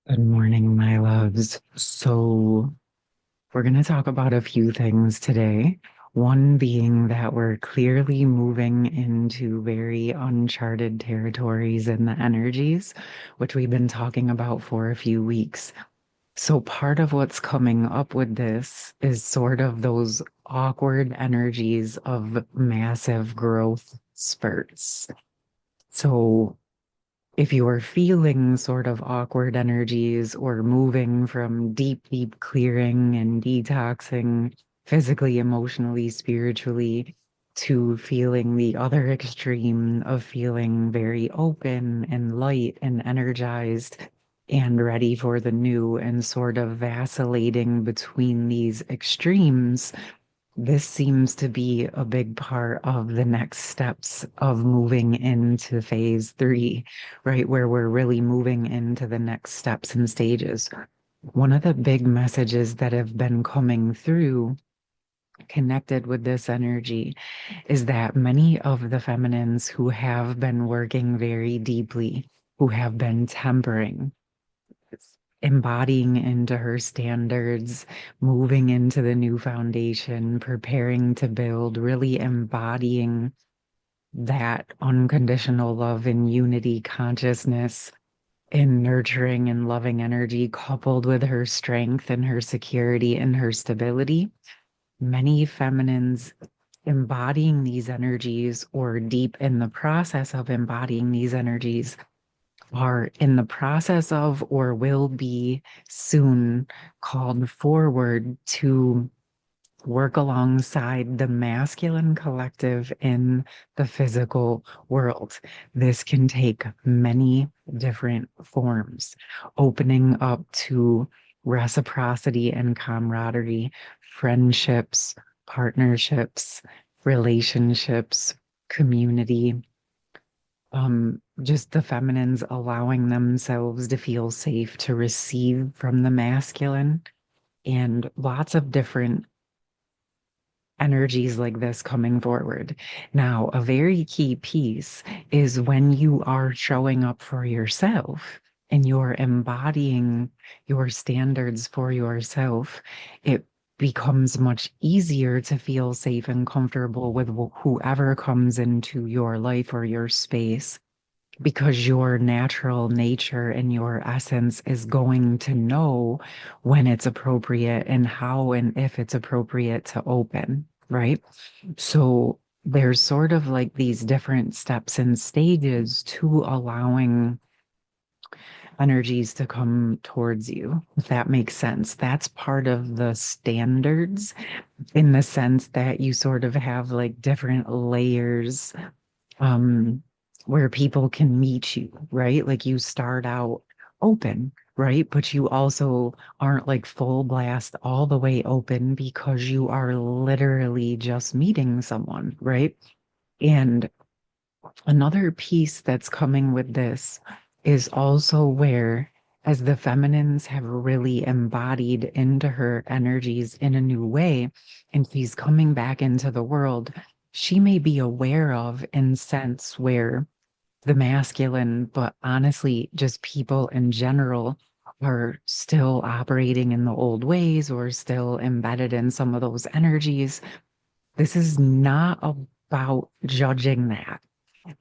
Good morning, my loves. So, we're going to talk about a few things today. One being that we're clearly moving into very uncharted territories in the energies, which we've been talking about for a few weeks. So, part of what's coming up with this is sort of those awkward energies of massive growth spurts. So, if you are feeling sort of awkward energies or moving from deep, deep clearing and detoxing physically, emotionally, spiritually, to feeling the other extreme of feeling very open and light and energized and ready for the new and sort of vacillating between these extremes, this seems to be a big part of the next steps of moving into phase three, right? Where we're really moving into the next steps and stages. One of the big messages that have been coming through connected with this energy is that many of the feminines who have been working very deeply, who have been tempering, embodying into her standards, moving into the new foundation, preparing to build, really embodying that unconditional love and unity consciousness and nurturing and loving energy coupled with her strength and her security and her stability. Many feminines embodying these energies or deep in the process of embodying these energies are in the process of or will be soon called forward to work alongside the masculine collective in the physical world. This can take many different forms, opening up to reciprocity and camaraderie, friendships, partnerships, relationships, community, just the feminines allowing themselves to feel safe to receive from the masculine, and lots of different energies like this coming forward. Now, a very key piece is when you are showing up for yourself and you're embodying your standards for yourself, it becomes much easier to feel safe and comfortable with whoever comes into your life or your space, because your natural nature and your essence is going to know when it's appropriate and how and if it's appropriate to open, right? So there's sort of like these different steps and stages to allowing energies to come towards you, if that makes sense. That's part of the standards in the sense that you sort of have like different layers, um, where people can meet you, right? Like you start out open, right? But you also aren't like full blast all the way open because you are literally just meeting someone, right? And another piece that's coming with this is also where, as the feminines have really embodied into her energies in a new way, and she's coming back into the world, she may be aware of in sense where the masculine, but honestly, just people in general are still operating in the old ways or still embedded in some of those energies. This is not about judging that.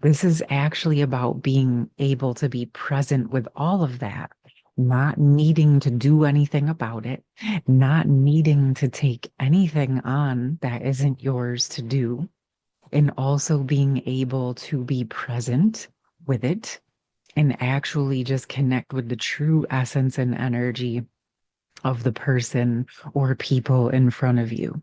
This is actually about being able to be present with all of that, not needing to do anything about it, not needing to take anything on that isn't yours to do, and also being able to be present with it and actually just connect with the true essence and energy of the person or people in front of you.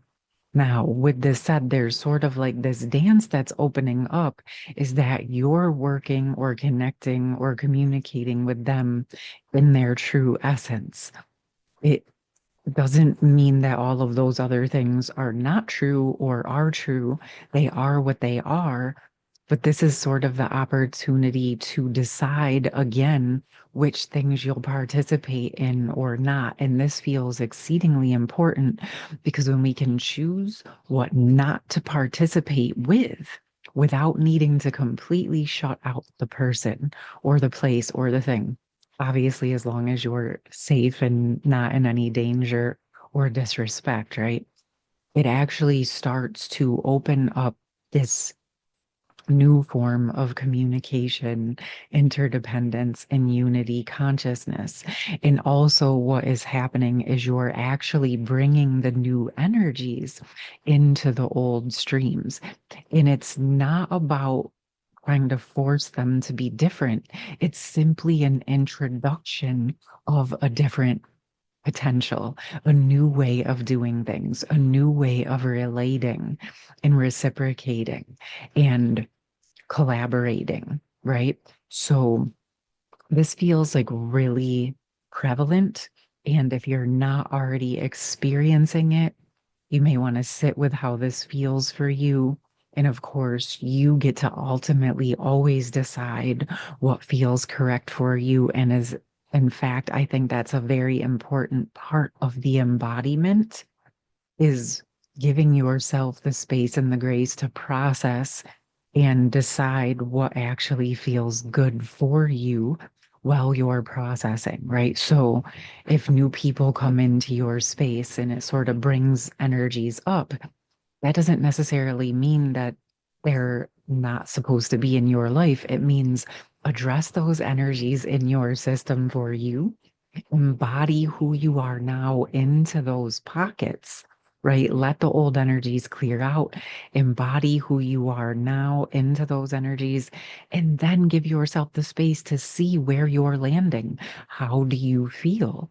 Now, with this said, there's sort of like this dance that's opening up is that you're working or connecting or communicating with them in their true essence. It doesn't mean that all of those other things are not true or are true. They are what they are. But this is sort of the opportunity to decide again which things you'll participate in or not. And this feels exceedingly important because when we can choose what not to participate with without needing to completely shut out the person or the place or the thing, obviously, as long as you're safe and not in any danger or disrespect, right? It actually starts to open up this new form of communication, interdependence, and unity consciousness. And also, what is happening is you're actually bringing the new energies into the old streams. And it's not about trying to force them to be different, it's simply an introduction of a different potential, a new way of doing things, a new way of relating and reciprocating and collaborating, right? So this feels like really prevalent. And if you're not already experiencing it, you may want to sit with how this feels for you. And of course, you get to ultimately always decide what feels correct for you. And is, in fact, I think that's a very important part of the embodiment is giving yourself the space and the grace to process and decide what actually feels good for you while you're processing, right? So if new people come into your space and it sort of brings energies up, that doesn't necessarily mean that they're not supposed to be in your life. It means address those energies in your system for you, embody who you are now into those pockets, right? Let the old energies clear out, embody who you are now into those energies, and then give yourself the space to see where you're landing. How do you feel?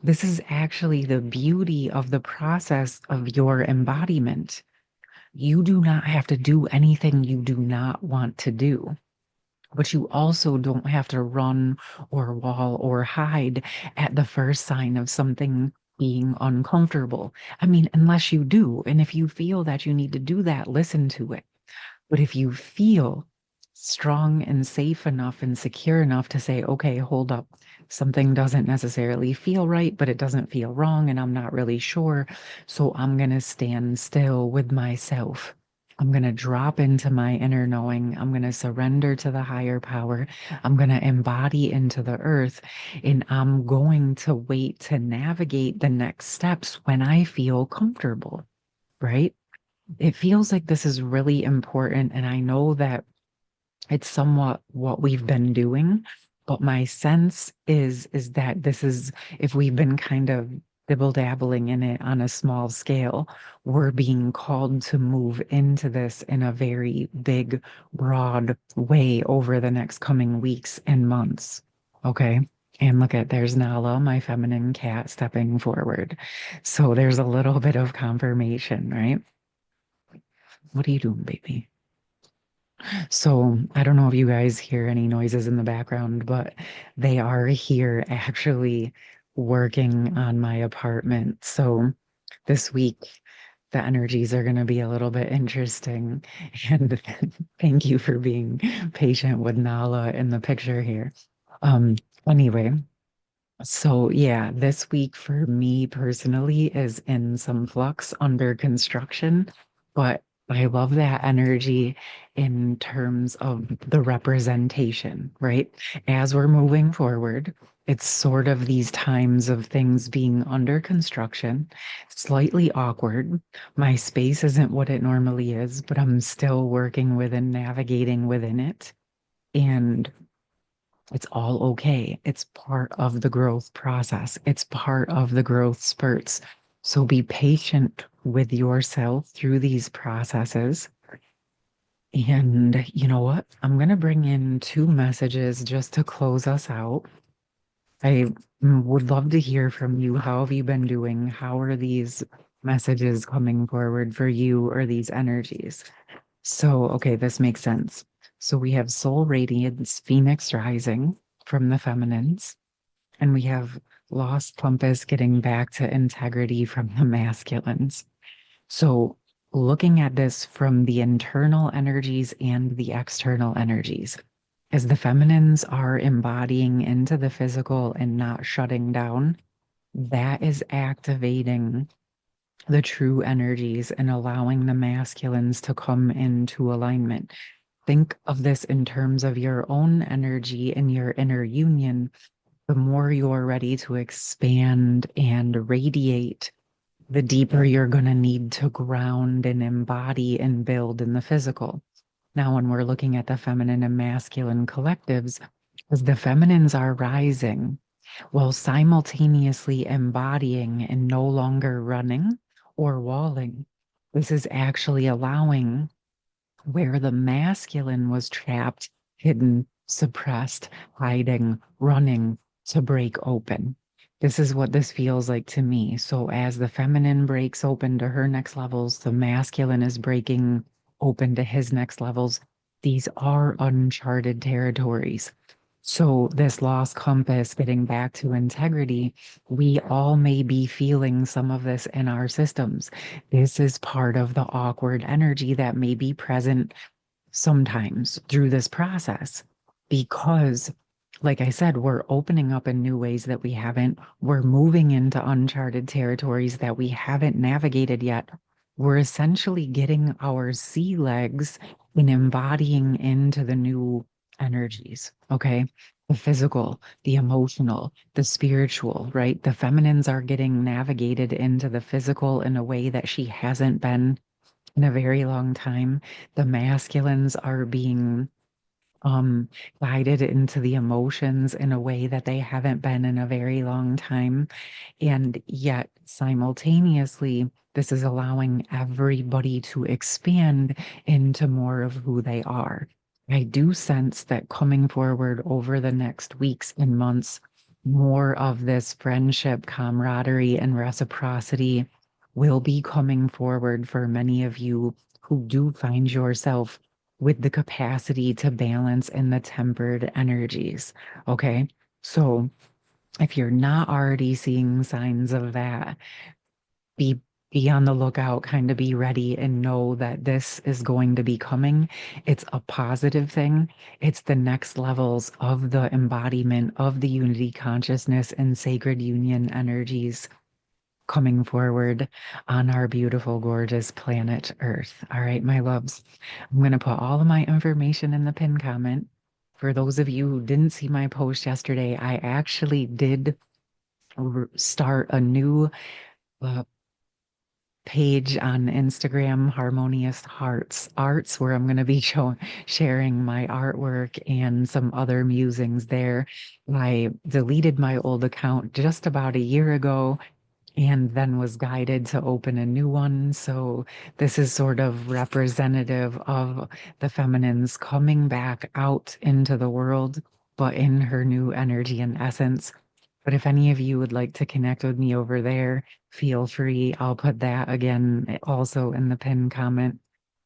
This is actually the beauty of the process of your embodiment. You do not have to do anything you do not want to do. But you also don't have to run or wall or hide at the first sign of something being uncomfortable. I mean, unless you do. And if you feel that you need to do that, listen to it. But if you feel strong and safe enough and secure enough to say, okay, hold up, something doesn't necessarily feel right, but it doesn't feel wrong, and I'm not really sure. So I'm going to stand still with myself. I'm going to drop into my inner knowing. I'm going to surrender to the higher power. I'm going to embody into the earth, and I'm going to wait to navigate the next steps when I feel comfortable, right? It feels like this is really important. And I know that it's somewhat what we've been doing, but my sense is that this is, if we've been kind of dibble dabbling in it on a small scale, we're being called to move into this in a very big, broad way over the next coming weeks and months. Okay. And look at, there's Nala, my feminine cat, stepping forward. So there's a little bit of confirmation, right? What are you doing, baby? So I don't know if you guys hear any noises in the background, but they are here actually working on my apartment. So this week, the energies are going to be a little bit interesting. And thank you for being patient with Nala in the picture here. Um, anyway, so yeah, this week for me personally is in some flux under construction, but I love that energy in terms of the representation, right? As we're moving forward, it's sort of these times of things being under construction, slightly awkward. My space isn't what it normally is, but I'm still working with and navigating within it. And it's all okay. It's part of the growth process. It's part of the growth spurts. So be patient with yourself through these processes. And you know what? I'm going to bring in two messages just to close us out. I would love to hear from you. How have you been doing? How are these messages coming forward for you or these energies? So, okay, this makes sense. So we have Soul Radiance, Phoenix Rising from the feminines, and we have Lost Compass getting back to integrity from the masculines. So looking at this from the internal energies and the external energies, as the feminines are embodying into the physical and not shutting down, that is activating the true energies and allowing the masculines to come into alignment. think of this in terms of your own energy and your inner union, the more you're ready to expand and radiate, the deeper you're going to need to ground and embody and build in the physical. Now, when we're looking at the feminine and masculine collectives, as the feminines are rising while simultaneously embodying and no longer running or walling, this is actually allowing where the masculine was trapped, hidden, suppressed, hiding, running to break open. This is what this feels like to me. So, as the feminine breaks open to her next levels, the masculine is breaking open to his next levels. These are uncharted territories. So, this lost compass, getting back to integrity, we all may be feeling some of this in our systems. This is part of the awkward energy that may be present sometimes through this process because, like I said, we're opening up in new ways that we haven't. We're moving into uncharted territories that we haven't navigated yet. We're essentially getting our sea legs and embodying into the new energies, okay? The physical, the emotional, the spiritual, right? The feminines are getting navigated into the physical in a way that she hasn't been in a very long time. The masculines are being um guided into the emotions in a way that they haven't been in a very long time. And yet simultaneously, this is allowing everybody to expand into more of who they are. I do sense that coming forward over the next weeks and months, more of this friendship, camaraderie, and reciprocity will be coming forward for many of you who do find yourself with the capacity to balance in the tempered energies. Okay. So if you're not already seeing signs of that, be be on the lookout, kind of be ready and know that this is going to be coming. It's a positive thing. It's the next levels of the embodiment of the unity consciousness and sacred union energies coming forward on our beautiful, gorgeous planet Earth. All right, my loves. I'm going to put all of my information in the pin comment. For those of you who didn't see my post yesterday, I actually did start a new uh, page on Instagram, Harmonious Hearts Arts, where I'm going to be sharing my artwork and some other musings there. I deleted my old account just about a year ago and then was guided to open a new one. So this is sort of representative of the feminines coming back out into the world, but in her new energy and essence. But if any of you would like to connect with me over there, feel free. I'll put that again also in the pinned comment.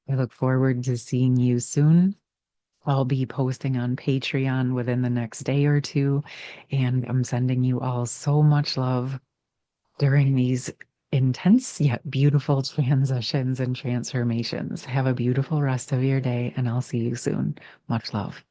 I look forward to seeing you soon. I'll be posting on Patreon within the next day or two, and I'm sending you all so much love during these intense yet beautiful transitions and transformations. Have a beautiful rest of your day, and I'll see you soon. Much love.